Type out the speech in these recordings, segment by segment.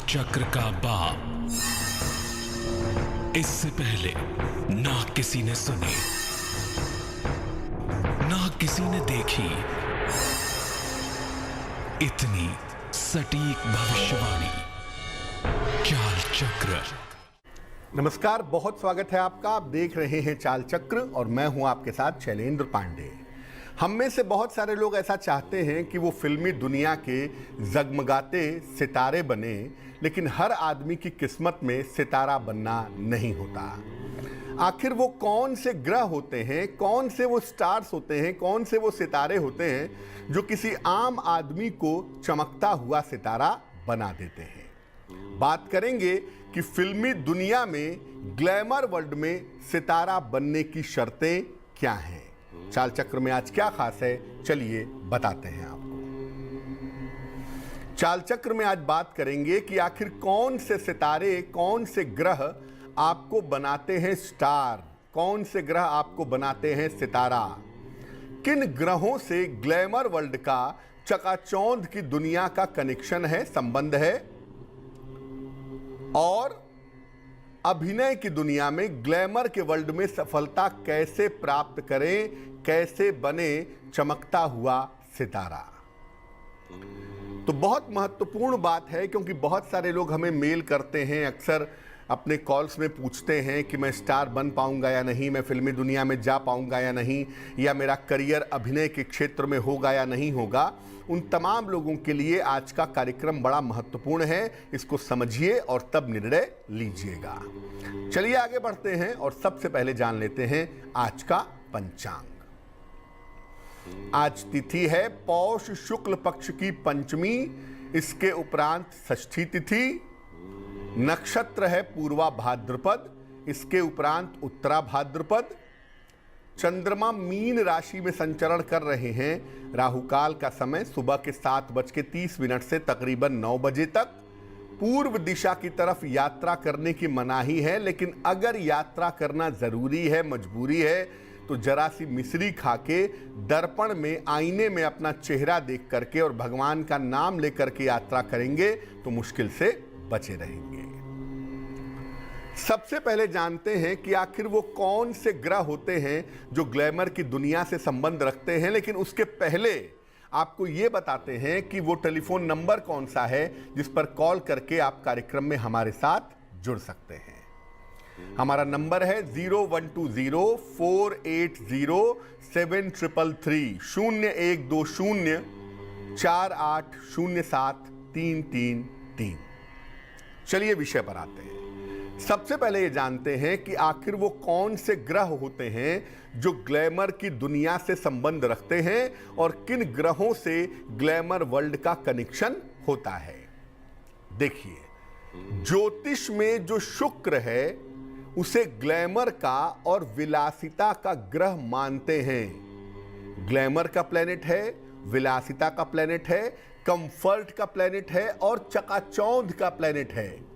चक्र का बाप। इससे पहले ना किसी ने सुनी, ना किसी ने देखी इतनी सटीक भविष्यवाणी। चाल चक्र। नमस्कार, बहुत स्वागत है आपका। आप देख रहे हैं चाल चक्र और मैं हूं आपके साथ शैलेंद्र पांडे। हम में से बहुत सारे लोग ऐसा चाहते हैं कि वो फिल्मी दुनिया के जगमगाते सितारे बने, लेकिन हर आदमी की किस्मत में सितारा बनना नहीं होता। आखिर वो कौन से ग्रह होते हैं, कौन से वो स्टार्स होते हैं, कौन से वो सितारे होते हैं जो किसी आम आदमी को चमकता हुआ सितारा बना देते हैं। बात करेंगे कि फिल्मी दुनिया में, ग्लैमर वर्ल्ड में सितारा बनने की शर्तें क्या हैं। चाल चक्र में आज क्या खास है, चलिए बताते हैं आपको। चाल चक्र में आज बात करेंगे कि आखिर कौन से सितारे, कौन से ग्रह आपको बनाते हैं स्टार, कौन से ग्रह आपको बनाते हैं सितारा, किन ग्रहों से ग्लैमर वर्ल्ड का, चकाचौंध की दुनिया का कनेक्शन है, संबंध है, और अभिनय की दुनिया में, ग्लैमर के वर्ल्ड में सफलता कैसे प्राप्त करें, कैसे बने चमकता हुआ सितारा। तो बहुत महत्वपूर्ण बात है, क्योंकि बहुत सारे लोग हमें मेल करते हैं, अक्सर अपने कॉल्स में पूछते हैं कि मैं स्टार बन पाऊंगा या नहीं, मैं फिल्मी दुनिया में जा पाऊंगा या नहीं, या मेरा करियर अभिनय के क्षेत्र में होगा या नहीं होगा। उन तमाम लोगों के लिए आज का कार्यक्रम बड़ा महत्वपूर्ण है। इसको समझिए और तब निर्णय लीजिएगा। चलिए आगे बढ़ते हैं और सबसे पहले जान लेते हैं आज का पंचांग। आज तिथि है पौष शुक्ल पक्ष की पंचमी, इसके उपरांत षष्ठी तिथि। नक्षत्र है पूर्वा भाद्रपद, इसके उपरांत उत्तरा भाद्रपद। चंद्रमा मीन राशि में संचरण कर रहे हैं। राहुकाल का समय सुबह के 7:30 से तकरीबन 9 बजे तक। पूर्व दिशा की तरफ यात्रा करने की मनाही है, लेकिन अगर यात्रा करना जरूरी है, मजबूरी है, तो जरा सी मिश्री खा के दर्पण में, आईने में अपना चेहरा देख करके और भगवान का नाम लेकर के यात्रा करेंगे तो मुश्किल से बचे रहेंगे। सबसे पहले जानते हैं कि आखिर वो कौन से ग्रह होते हैं जो ग्लैमर की दुनिया से संबंध रखते हैं, लेकिन उसके पहले आपको ये बताते हैं कि वो टेलीफोन नंबर कौन सा है जिस पर कॉल करके आप कार्यक्रम में हमारे साथ जुड़ सकते हैं। हमारा नंबर है 0120-480-7333 0120-4807-333। चलिए विषय पर आते हैं। सबसे पहले ये जानते हैं कि आखिर वो कौन से ग्रह होते हैं जो ग्लैमर की दुनिया से संबंध रखते हैं और किन ग्रहों से ग्लैमर वर्ल्ड का कनेक्शन होता है। देखिए, ज्योतिष में जो शुक्र है उसे ग्लैमर का और विलासिता का ग्रह मानते हैं। ग्लैमर का प्लेनेट है, विलासिता का प्लेनेट है, कंफर्ट का प्लेनेट है और चकाचौंध का प्लेनेट है।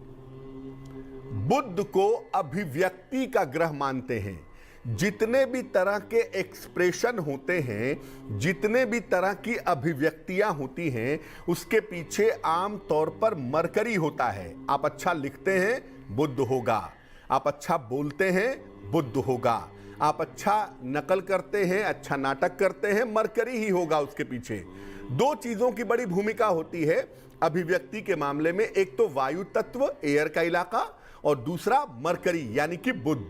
बुध को अभिव्यक्ति का ग्रह मानते हैं। जितने भी तरह के एक्सप्रेशन होते हैं, जितने भी तरह की अभिव्यक्तियां होती हैं, उसके पीछे आम तौर पर मरकरी होता है। आप अच्छा लिखते हैं, बुध होगा। आप अच्छा बोलते हैं, बुध होगा। आप अच्छा नकल करते हैं, अच्छा नाटक करते हैं, मरकरी ही होगा उसके पीछे। दो चीजों की बड़ी भूमिका होती है अभिव्यक्ति के मामले में, एक तो वायु तत्व, एयर का इलाका, और दूसरा मरकरी यानी कि बुध।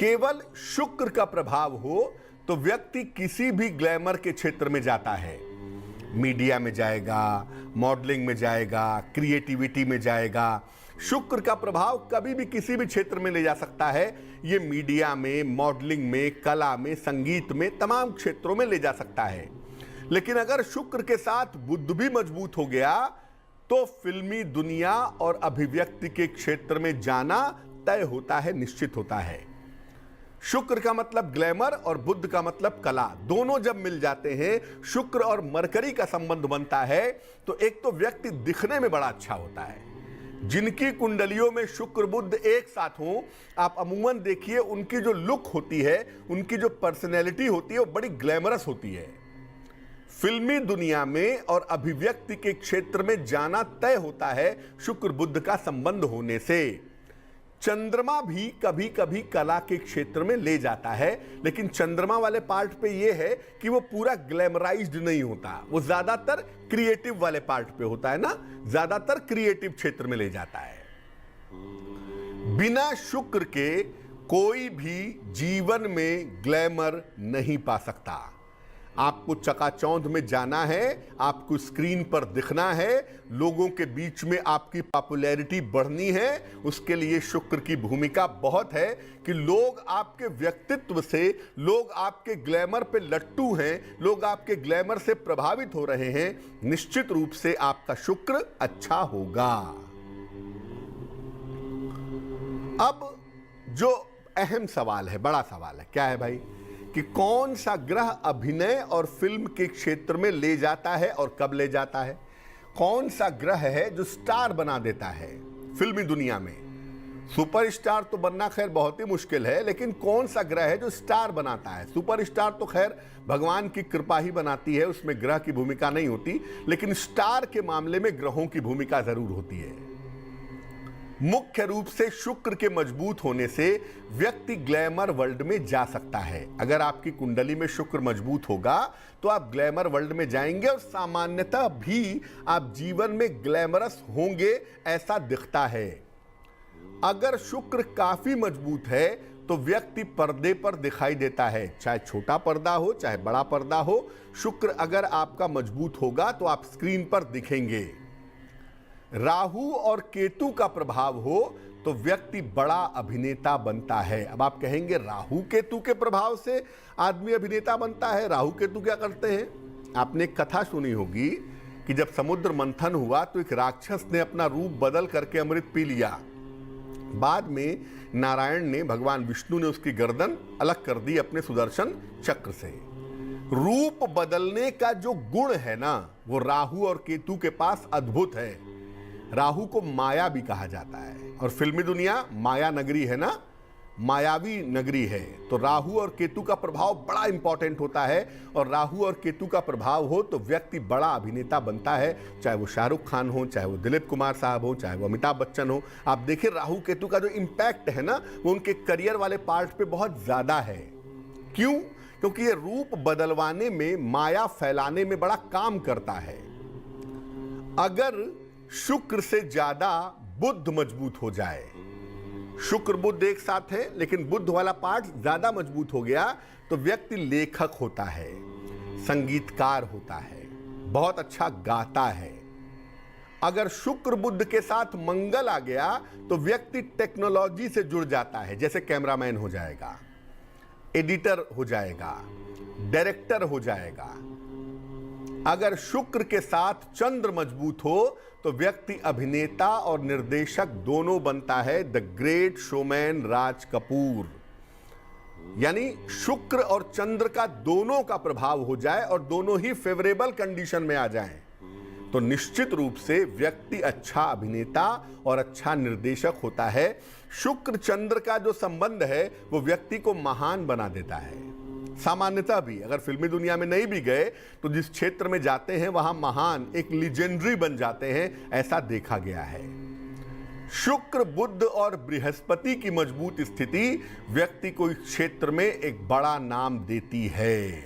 केवल शुक्र का प्रभाव हो तो व्यक्ति किसी भी ग्लैमर के क्षेत्र में जाता है। मीडिया में जाएगा, मॉडलिंग में जाएगा, क्रिएटिविटी में जाएगा। शुक्र का प्रभाव कभी भी किसी भी क्षेत्र में ले जा सकता है। ये मीडिया में, मॉडलिंग में, कला में, संगीत में, तमाम क्षेत्रों में ले जा सकता है। लेकिन अगर शुक्र के साथ बुध भी मजबूत हो गया तो फिल्मी दुनिया और अभिव्यक्ति के क्षेत्र में जाना तय होता है, निश्चित होता है। शुक्र का मतलब ग्लैमर और बुध का मतलब कला, दोनों जब मिल जाते हैं, शुक्र और मरकरी का संबंध बनता है, तो एक तो व्यक्ति दिखने में बड़ा अच्छा होता है। जिनकी कुंडलियों में शुक्र बुध एक साथ हों, आप अमूमन देखिए उनकी जो लुक होती है, उनकी जो पर्सनैलिटी होती है, वो बड़ी ग्लैमरस होती है। फिल्मी दुनिया में और अभिव्यक्ति के क्षेत्र में जाना तय होता है शुक्र बुध का संबंध होने से। चंद्रमा भी कभी कभी कला के क्षेत्र में ले जाता है, लेकिन चंद्रमा वाले पार्ट पे ये है कि वो पूरा ग्लैमराइज्ड नहीं होता, वो ज्यादातर क्रिएटिव वाले पार्ट पे होता है ना, ज्यादातर क्रिएटिव क्षेत्र में ले जाता है। बिना शुक्र के कोई भी जीवन में ग्लैमर नहीं पा सकता। आपको चकाचौंध में जाना है, आपको स्क्रीन पर दिखना है, लोगों के बीच में आपकी पॉपुलैरिटी बढ़नी है, उसके लिए शुक्र की भूमिका बहुत है कि लोग आपके व्यक्तित्व से, लोग आपके ग्लैमर पे लट्टू हैं, लोग आपके ग्लैमर से प्रभावित हो रहे हैं। निश्चित रूप से आपका शुक्र अच्छा होगा। अब जो अहम सवाल है, बड़ा सवाल है, क्या है भाई कि कौन सा ग्रह अभिनय और फिल्म के क्षेत्र में ले जाता है और कब ले जाता है? कौन सा ग्रह है जो स्टार बना देता है फिल्मी दुनिया में? सुपरस्टार तो बनना खैर बहुत ही मुश्किल है, लेकिन कौन सा ग्रह है जो स्टार बनाता है? सुपरस्टार तो खैर भगवान की कृपा ही बनाती है, उसमें ग्रह की भूमिका नहीं होती, लेकिन स्टार के मामले में ग्रहों की भूमिका जरूर होती है। मुख्य रूप से शुक्र के मजबूत होने से व्यक्ति ग्लैमर वर्ल्ड में जा सकता है। अगर आपकी कुंडली में शुक्र मजबूत होगा तो आप ग्लैमर वर्ल्ड में जाएंगे और सामान्यतः भी आप जीवन में ग्लैमरस होंगे, ऐसा दिखता है। अगर शुक्र काफी मजबूत है तो व्यक्ति पर्दे पर दिखाई देता है, चाहे छोटा पर्दा हो चाहे बड़ा पर्दा हो। शुक्र अगर आपका मजबूत होगा तो आप स्क्रीन पर दिखेंगे। राहु और केतु का प्रभाव हो तो व्यक्ति बड़ा अभिनेता बनता है। अब आप कहेंगे राहु केतु के प्रभाव से आदमी अभिनेता बनता है, राहु केतु क्या करते हैं? आपने एक कथा सुनी होगी कि जब समुद्र मंथन हुआ तो एक राक्षस ने अपना रूप बदल करके अमृत पी लिया। बाद में नारायण ने, भगवान विष्णु ने उसकी गर्दन अलग कर दी अपने सुदर्शन चक्र से। रूप बदलने का जो गुण है ना, वो राहु और केतु के पास अद्भुत है। राहु को माया भी कहा जाता है, और फिल्मी दुनिया माया नगरी है ना, मायावी नगरी है। तो राहु और केतु का प्रभाव बड़ा इंपॉर्टेंट होता है, और राहु और केतु का प्रभाव हो तो व्यक्ति बड़ा अभिनेता बनता है, चाहे वो शाहरुख खान हो, चाहे वो दिलीप कुमार साहब हो, चाहे वो अमिताभ बच्चन हो। आप देखिए राहु केतु का जो इम्पैक्ट है ना, वो उनके करियर वाले पार्ट पे बहुत ज्यादा है। क्यों? क्योंकि ये रूप बदलवाने में, माया फैलाने में बड़ा काम करता है। अगर शुक्र से ज्यादा बुध मजबूत हो जाए, शुक्र बुध एक साथ है लेकिन बुध वाला पार्ट ज्यादा मजबूत हो गया, तो व्यक्ति लेखक होता है, संगीतकार होता है, बहुत अच्छा गाता है। अगर शुक्र बुध के साथ मंगल आ गया तो व्यक्ति टेक्नोलॉजी से जुड़ जाता है, जैसे कैमरामैन हो जाएगा, एडिटर हो जाएगा, डायरेक्टर हो जाएगा। अगर शुक्र के साथ चंद्र मजबूत हो तो व्यक्ति अभिनेता और निर्देशक दोनों बनता है। The great showman Raj Kapoor. यानी शुक्र और चंद्र का दोनों का प्रभाव हो जाए और दोनों ही फेवरेबल कंडीशन में आ जाएं, तो निश्चित रूप से व्यक्ति अच्छा अभिनेता और अच्छा निर्देशक होता है। शुक्र चंद्र का जो संबंध है वो व्यक्ति को महान बना देता है। सामान्यतः भी अगर फिल्मी दुनिया में नहीं भी गए तो जिस क्षेत्र में जाते हैं वहां महान, एक लीजेंडरी बन जाते हैं, ऐसा देखा गया है। शुक्र, बुध और बृहस्पति की मजबूत स्थिति व्यक्ति को इस क्षेत्र में एक बड़ा नाम देती है।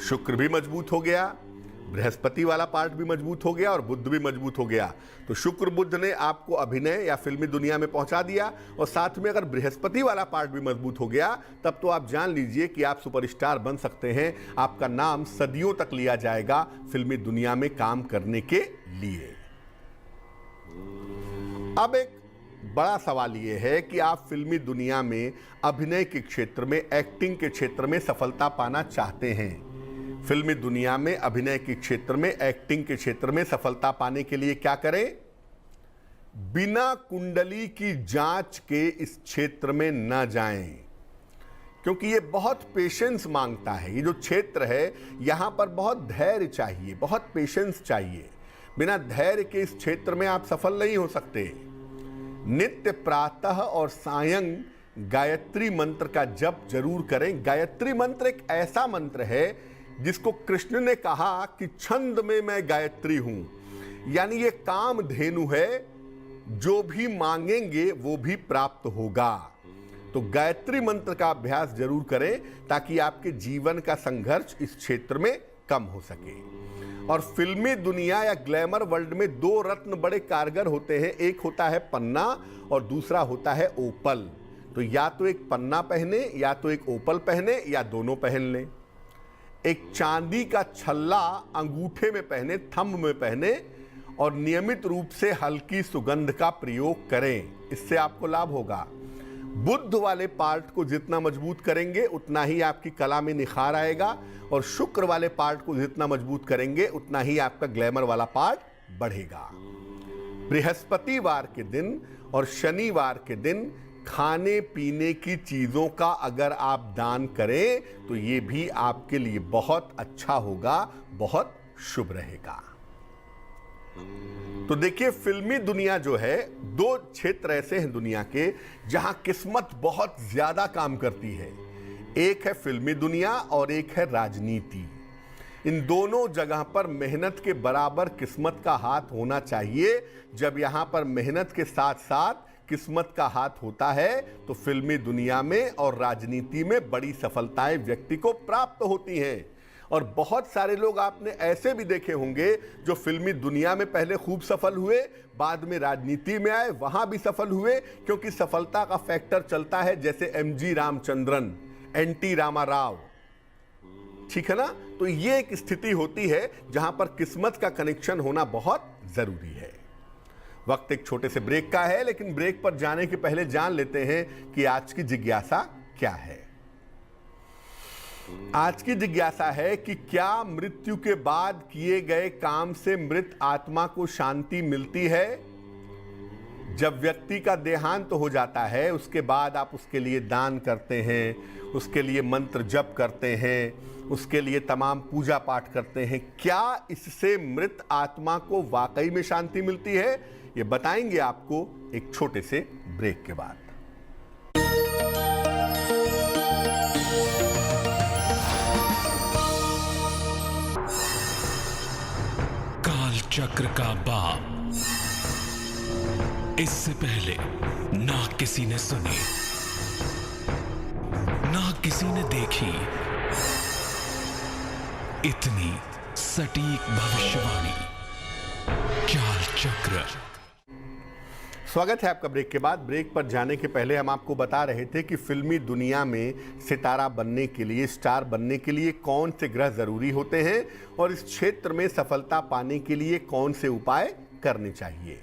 शुक्र भी मजबूत हो गया, बृहस्पति वाला पार्ट भी मजबूत हो गया और बुध भी मजबूत हो गया। तो शुक्र बुध ने आपको अभिनय या फिल्मी दुनिया में पहुंचा दिया, और साथ में अगर बृहस्पति वाला पार्ट भी मजबूत हो गया तब तो आप जान लीजिए कि आप सुपरस्टार बन सकते हैं। आपका नाम सदियों तक लिया जाएगा फिल्मी दुनिया में काम करने के लिए। अब एक बड़ा सवाल यह है कि आप फिल्मी दुनिया में अभिनय के क्षेत्र में, एक्टिंग के क्षेत्र में सफलता पाना चाहते हैं। फिल्मी दुनिया में, अभिनय के क्षेत्र में, एक्टिंग के क्षेत्र में सफलता पाने के लिए क्या करें? बिना कुंडली की जांच के इस क्षेत्र में न जाएं, क्योंकि ये बहुत पेशेंस मांगता है। ये जो क्षेत्र है यहां पर बहुत धैर्य चाहिए, बहुत पेशेंस चाहिए। बिना धैर्य के इस क्षेत्र में आप सफल नहीं हो सकते। नित्य प्रातः और सायं गायत्री मंत्र का जप जरूर करें। गायत्री मंत्र एक ऐसा मंत्र है जिसको कृष्ण ने कहा कि छंद में मैं गायत्री हूं, यानी ये काम धेनु है, जो भी मांगेंगे वो भी प्राप्त होगा। तो गायत्री मंत्र का अभ्यास जरूर करें ताकि आपके जीवन का संघर्ष इस क्षेत्र में कम हो सके। और फिल्मी दुनिया या ग्लैमर वर्ल्ड में दो रत्न बड़े कारगर होते हैं, एक होता है पन्ना और दूसरा होता है ओपल। तो या तो एक पन्ना पहने या तो एक ओपल पहने या दोनों पहन लें। एक चांदी का छल्ला अंगूठे में पहने, थंब में पहने और नियमित रूप से हल्की सुगंध का प्रयोग करें, इससे आपको लाभ होगा। बुध वाले पार्ट को जितना मजबूत करेंगे उतना ही आपकी कला में निखार आएगा, और शुक्र वाले पार्ट को जितना मजबूत करेंगे उतना ही आपका ग्लैमर वाला पार्ट बढ़ेगा। बृहस्पतिवार के दिन और शनिवार के दिन खाने पीने की चीजों का अगर आप दान करें तो ये भी आपके लिए बहुत अच्छा होगा, बहुत शुभ रहेगा। तो देखिए, फिल्मी दुनिया जो है, दो क्षेत्र ऐसे हैं दुनिया के जहां किस्मत बहुत ज्यादा काम करती है। एक है फिल्मी दुनिया और एक है राजनीति। इन दोनों जगह पर मेहनत के बराबर किस्मत का हाथ होना चाहिए। जब यहां पर मेहनत के साथ साथ किस्मत का हाथ होता है तो फिल्मी दुनिया में और राजनीति में बड़ी सफलताएं व्यक्ति को प्राप्त होती हैं। और बहुत सारे लोग आपने ऐसे भी देखे होंगे जो फिल्मी दुनिया में पहले खूब सफल हुए, बाद में राजनीति में आए, वहां भी सफल हुए, क्योंकि सफलता का फैक्टर चलता है, जैसे एमजी रामचंद्रन, एनटी रामाराव, ठीक है ना। तो ये एक स्थिति होती है जहां पर किस्मत का कनेक्शन होना बहुत जरूरी है। वक्त एक छोटे से ब्रेक का है, लेकिन ब्रेक पर जाने के पहले जान लेते हैं कि आज की जिज्ञासा क्या है। आज की जिज्ञासा है कि क्या मृत्यु के बाद किए गए काम से मृत आत्मा को शांति मिलती है? जब व्यक्ति का देहांत हो जाता है उसके बाद आप उसके लिए दान करते हैं, उसके लिए मंत्र जप करते हैं, उसके लिए तमाम पूजा पाठ करते हैं, क्या इससे मृत आत्मा को वाकई में शांति मिलती है? ये बताएंगे आपको एक छोटे से ब्रेक के बाद। काल चक्र का बाप, इससे पहले ना किसी ने सुनी, ना किसी ने देखी इतनी सटीक भविष्यवाणी। काल चक्र। स्वागत है आपका ब्रेक के बाद। ब्रेक पर जाने के पहले हम आपको बता रहे थे कि फिल्मी दुनिया में सितारा बनने के लिए, स्टार बनने के लिए कौन से ग्रह जरूरी होते हैं और इस क्षेत्र में सफलता पाने के लिए कौन से उपाय करने चाहिए।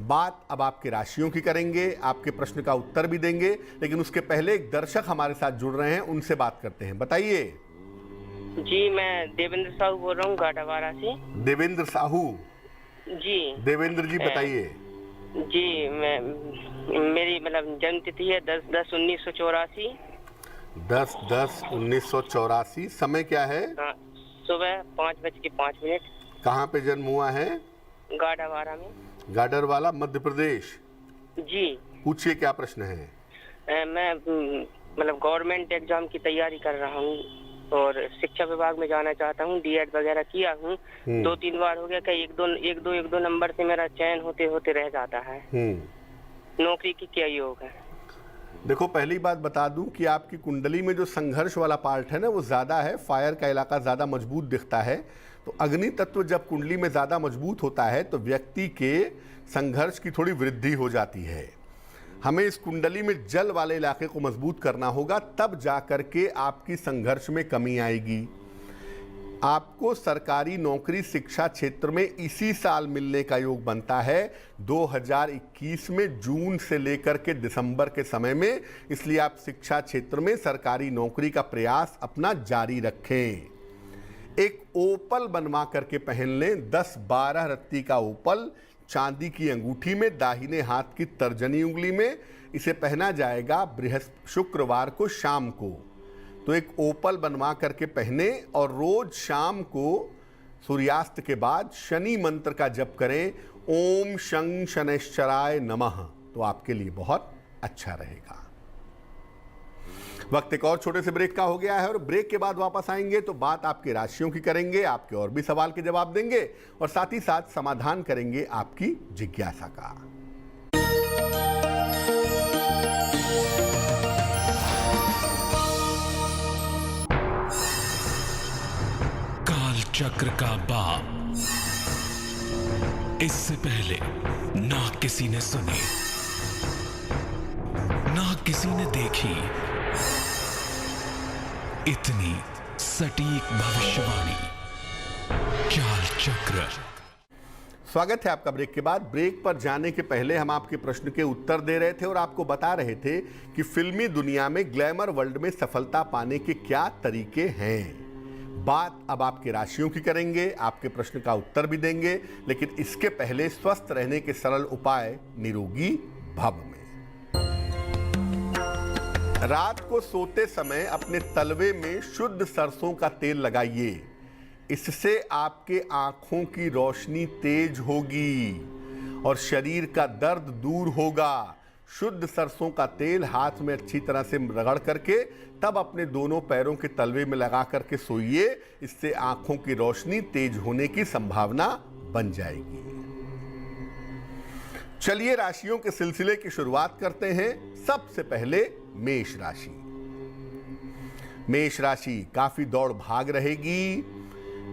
बात अब आपके राशियों की करेंगे, आपके प्रश्न का उत्तर भी देंगे, लेकिन उसके पहले एक दर्शक हमारे साथ जुड़ रहे हैं, उनसे बात करते हैं। बताइए जी, मैं देवेंद्र साहू बोल रहा हूँ गाडावाड़ा से। देवेंद्र साहू जी। देवेंद्र जी बताइए। जी, मेरी मतलब जन्म तिथि है 10/10/1984। 10/10/1984। समय क्या है? सुबह 5:05। कहाँ पे जन्म हुआ है? गाडावाड़ा में। गाडरवाला, मध्य प्रदेश। जी। पूछिए क्या प्रश्न है? मैं मतलब गवर्नमेंट एग्जाम की तैयारी कर रहा हूँ और शिक्षा विभाग में जाना चाहता हूँ। डीएड वगैरह किया हूँ, 2-3 बार हो गया। क्या एक दो नंबर से मेरा चयन होते होते रह जाता है। नौकरी की क्या योग है? देखो, पहली बात बता दूं कि आपकी कुंडली में जो संघर्ष वाला पार्ट है ना, वो ज्यादा है। फायर का इलाका ज्यादा मजबूत दिखता है। तो अग्नि तत्व जब कुंडली में ज्यादा मजबूत होता है तो व्यक्ति के संघर्ष की थोड़ी वृद्धि हो जाती है। हमें इस कुंडली में जल वाले इलाके को मजबूत करना होगा, तब जाकर के आपकी संघर्ष में कमी आएगी। आपको सरकारी नौकरी शिक्षा क्षेत्र में इसी साल मिलने का योग बनता है, 2021 में जून से लेकर के दिसंबर के समय में। इसलिए आप शिक्षा क्षेत्र में सरकारी नौकरी का प्रयास अपना जारी रखें। एक ओपल बनवा करके पहन लें, 10-12 रत्ती का ओपल, चांदी की अंगूठी में, दाहिने हाथ की तर्जनी उंगली में। इसे पहना जाएगा शुक्रवार को शाम को। तो एक ओपल बनवा करके पहने और रोज शाम को सूर्यास्त के बाद शनि मंत्र का जप करें, ओम शं शनैश्चराय नमः। तो आपके लिए बहुत अच्छा रहेगा। वक्त एक और छोटे से ब्रेक का हो गया है और ब्रेक के बाद वापस आएंगे तो बात आपके राशियों की करेंगे, आपके और भी सवाल के जवाब देंगे और साथ ही साथ समाधान करेंगे आपकी जिज्ञासा का। काल चक्र का बाप। इससे पहले ना किसी ने सुनी, ना किसी ने देखी इतनी सटीक भविष्यवाणी। काल चक्र। स्वागत है आपका ब्रेक के बाद। ब्रेक पर जाने के पहले हम आपके प्रश्न के उत्तर दे रहे थे और आपको बता रहे थे कि फिल्मी दुनिया में, ग्लैमर वर्ल्ड में सफलता पाने के क्या तरीके हैं। बात अब आपकी राशियों की करेंगे, आपके प्रश्न का उत्तर भी देंगे, लेकिन इसके पहले स्वस्थ रहने के सरल उपाय निरोगी भव में। रात को सोते समय अपने तलवे में शुद्ध सरसों का तेल लगाइए। इससे आपके आंखों की रोशनी तेज होगी और शरीर का दर्द दूर होगा। शुद्ध सरसों का तेल हाथ में अच्छी तरह से रगड़ करके तब अपने दोनों पैरों के तलवे में लगा करके सोइए। इससे आंखों की रोशनी तेज होने की संभावना बन जाएगी। चलिए राशियों के सिलसिले की शुरुआत करते हैं। सबसे पहले मेष राशि। मेष राशि काफी दौड़ भाग रहेगी।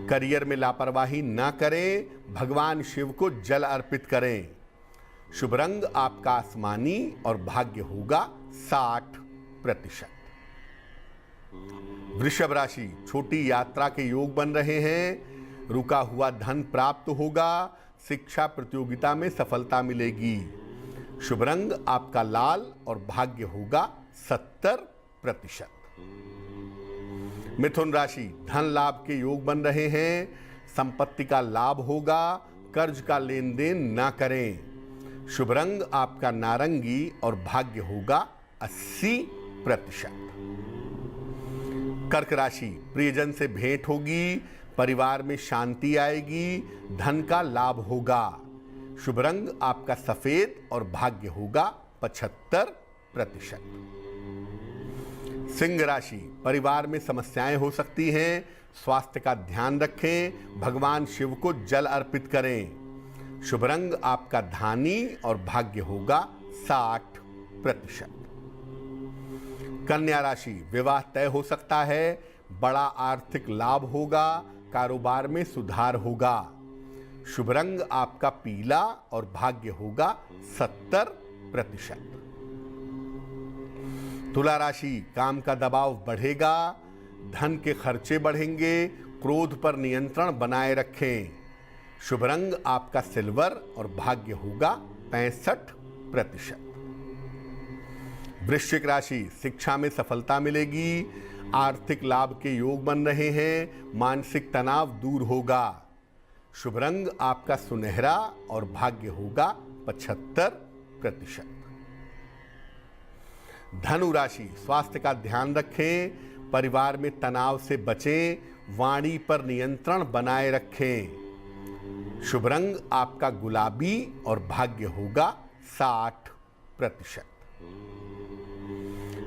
करियर में लापरवाही ना करें। भगवान शिव को जल अर्पित करें। शुभ रंग आपका आसमानी और भाग्य होगा 60%। वृषभ राशि, छोटी यात्रा के योग बन रहे हैं। रुका हुआ धन प्राप्त होगा। शिक्षा प्रतियोगिता में सफलता मिलेगी। शुभ रंग आपका लाल और भाग्य होगा 70%। मिथुन राशि, धन लाभ के योग बन रहे हैं। संपत्ति का लाभ होगा। कर्ज का लेन देन ना करें। शुभ रंग आपका नारंगी और भाग्य होगा 80%। कर्क राशि, प्रियजन से भेंट होगी। परिवार में शांति आएगी। धन का लाभ होगा। शुभ रंग आपका सफेद और भाग्य होगा 75%। सिंह राशि, परिवार में समस्याएं हो सकती हैं। स्वास्थ्य का ध्यान रखें। भगवान शिव को जल अर्पित करें। शुभ रंग आपका धानी और भाग्य होगा 60%। कन्या राशि, विवाह तय हो सकता है। बड़ा आर्थिक लाभ होगा। कारोबार में सुधार होगा। शुभ रंग आपका पीला और भाग्य होगा 70%। तुला राशि, काम का दबाव बढ़ेगा। धन के खर्चे बढ़ेंगे। क्रोध पर नियंत्रण बनाए रखें। शुभ रंग आपका सिल्वर और भाग्य होगा 65%। वृश्चिक राशि, शिक्षा में सफलता मिलेगी। आर्थिक लाभ के योग बन रहे हैं। मानसिक तनाव दूर होगा। शुभ रंग आपका सुनहरा और भाग्य होगा 75%। धनु राशि, स्वास्थ्य का ध्यान रखें। परिवार में तनाव से बचें। वाणी पर नियंत्रण बनाए रखें। शुभ रंग आपका गुलाबी और भाग्य होगा 60%।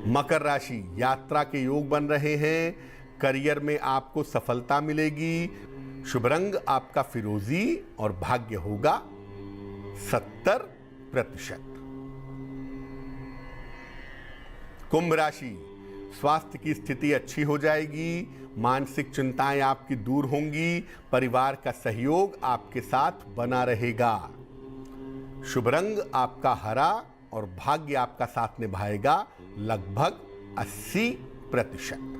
मकर राशि, यात्रा के योग बन रहे हैं। करियर में आपको सफलता मिलेगी। शुभ रंग आपका फिरोजी और भाग्य होगा 70%। कुंभ राशि, स्वास्थ्य की स्थिति अच्छी हो जाएगी। मानसिक चिंताएं आपकी दूर होंगी। परिवार का सहयोग आपके साथ बना रहेगा। शुभ रंग आपका हरा और भाग्य आपका साथ निभाएगा लगभग 80%।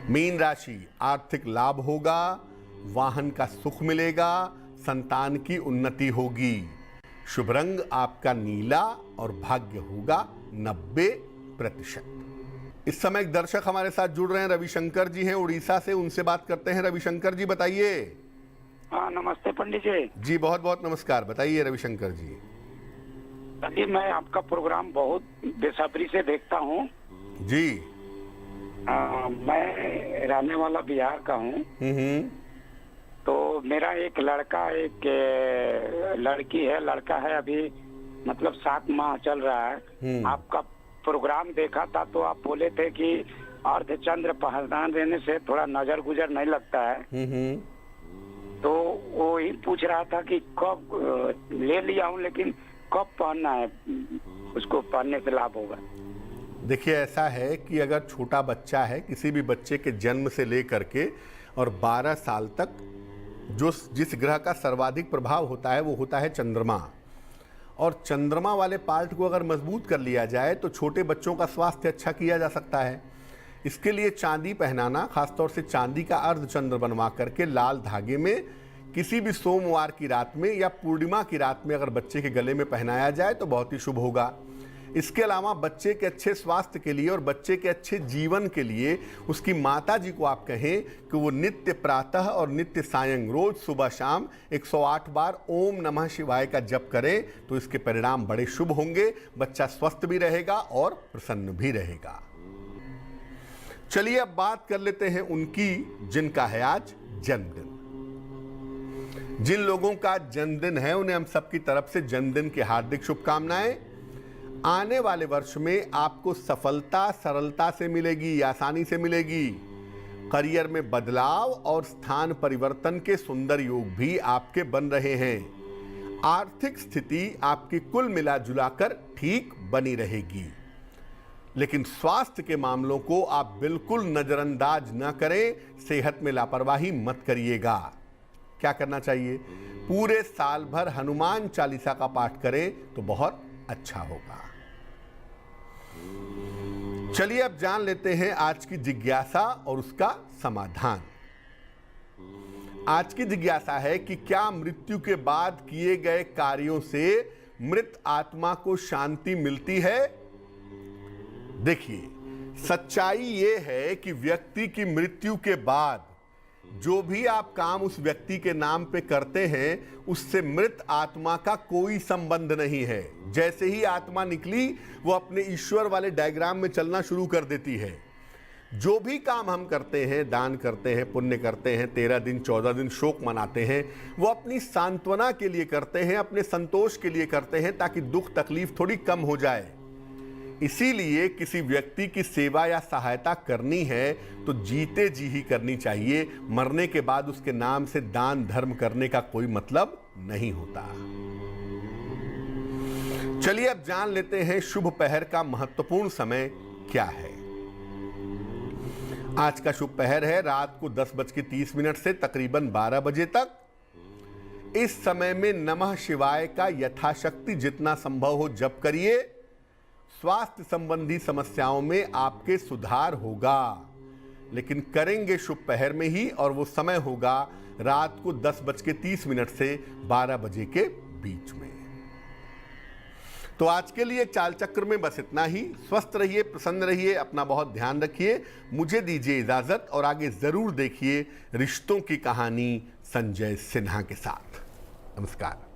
मीन राशि, आर्थिक लाभ होगा। वाहन का सुख मिलेगा। संतान की उन्नति होगी। शुभ रंग आपका नीला और भाग्य होगा 90%। इस समय एक दर्शक हमारे साथ जुड़ रहे हैं, रविशंकर जी हैं उड़ीसा से। उनसे बात करते हैं। रविशंकर जी बताइए। हाँ, नमस्ते पंडित जी। जी बहुत बहुत नमस्कार। बताइए रविशंकर जी। पंडित, मैं आपका प्रोग्राम बहुत बेसब्री से देखता हूँ जी। मैं रहने वाला बिहार का हूँ। तो मेरा एक लड़का, एक लड़की है। लड़का है अभी मतलब 7 माह चल रहा है। आपका प्रोग्राम देखा था तो आप बोले थे कि अर्धचंद्र पहना देने से थोड़ा नजर गुजर नहीं लगता है। तो वो ही पूछ रहा था कि कब ले लिया हूँ, लेकिन कब पहनना है, उसको पहनने से लाभ होगा। देखिए, ऐसा है कि अगर छोटा बच्चा है, किसी भी बच्चे के जन्म से लेकर के और 12 साल तक जिस ग्रह का सर्वाधिक प्रभाव होता है वो होता है चंद्रमा। और चंद्रमा वाले पार्ट को अगर मजबूत कर लिया जाए तो छोटे बच्चों का स्वास्थ्य अच्छा किया जा सकता है। इसके लिए चांदी पहनाना, खासतौर से चांदी का अर्धचंद्र बनवा करके लाल धागे में किसी भी सोमवार की रात में या पूर्णिमा की रात में अगर बच्चे के गले में पहनाया जाए तो बहुत ही शुभ होगा। इसके अलावा बच्चे के अच्छे स्वास्थ्य के लिए और बच्चे के अच्छे जीवन के लिए उसकी माता जी को आप कहें कि वो नित्य प्रातः और नित्य सायं, रोज सुबह शाम 108 बार ओम नमः शिवाय का जप करें तो इसके परिणाम बड़े शुभ होंगे। बच्चा स्वस्थ भी रहेगा और प्रसन्न भी रहेगा। चलिए अब बात कर लेते हैं उनकी जिनका है आज जन्मदिन। जिन लोगों का जन्मदिन है उन्हें हम सबकी तरफ से जन्मदिन की हार्दिक शुभकामनाएं। आने वाले वर्ष में आपको सफलता सरलता से मिलेगी, आसानी से मिलेगी। करियर में बदलाव और स्थान परिवर्तन के सुंदर योग भी आपके बन रहे हैं। आर्थिक स्थिति आपकी कुल मिला जुलाकर ठीक बनी रहेगी, लेकिन स्वास्थ्य के मामलों को आप बिल्कुल नजरअंदाज न करें। सेहत में लापरवाही मत करिएगा। क्या करना चाहिए? पूरे साल भर हनुमान चालीसा का पाठ करें तो बहुत अच्छा होगा। चलिए अब जान लेते हैं आज की जिज्ञासा और उसका समाधान। आज की जिज्ञासा है कि क्या मृत्यु के बाद किए गए कार्यों से मृत आत्मा को शांति मिलती है? देखिए, सच्चाई ये है कि व्यक्ति की मृत्यु के बाद जो भी आप काम उस व्यक्ति के नाम पे करते हैं उससे मृत आत्मा का कोई संबंध नहीं है। जैसे ही आत्मा निकली वो अपने ईश्वर वाले डायग्राम में चलना शुरू कर देती है। जो भी काम हम करते हैं, दान करते हैं, पुण्य करते हैं, 13 दिन 14 दिन शोक मनाते हैं, वो अपनी सांत्वना के लिए करते हैं, अपने संतोष के लिए करते हैं ताकि दुख तकलीफ थोड़ी कम हो जाए। इसीलिए किसी व्यक्ति की सेवा या सहायता करनी है तो जीते जी ही करनी चाहिए। मरने के बाद उसके नाम से दान धर्म करने का कोई मतलब नहीं होता। चलिए अब जान लेते हैं शुभ पहर का महत्वपूर्ण समय क्या है। आज का शुभ पहर है रात को 10:30 से तकरीबन 12 बजे तक। इस समय में नमः शिवाय का यथाशक्ति जितना संभव हो जप करिए। स्वास्थ्य संबंधी समस्याओं में आपके सुधार होगा, लेकिन करेंगे शुभ पहर में ही, और वो समय होगा रात को 10:30 से 12 बजे के बीच में। तो आज के लिए चाल चक्र में बस इतना ही। स्वस्थ रहिए, प्रसन्न रहिए, अपना बहुत ध्यान रखिए। मुझे दीजिए इजाजत और आगे जरूर देखिए रिश्तों की कहानी संजय सिन्हा के साथ। नमस्कार।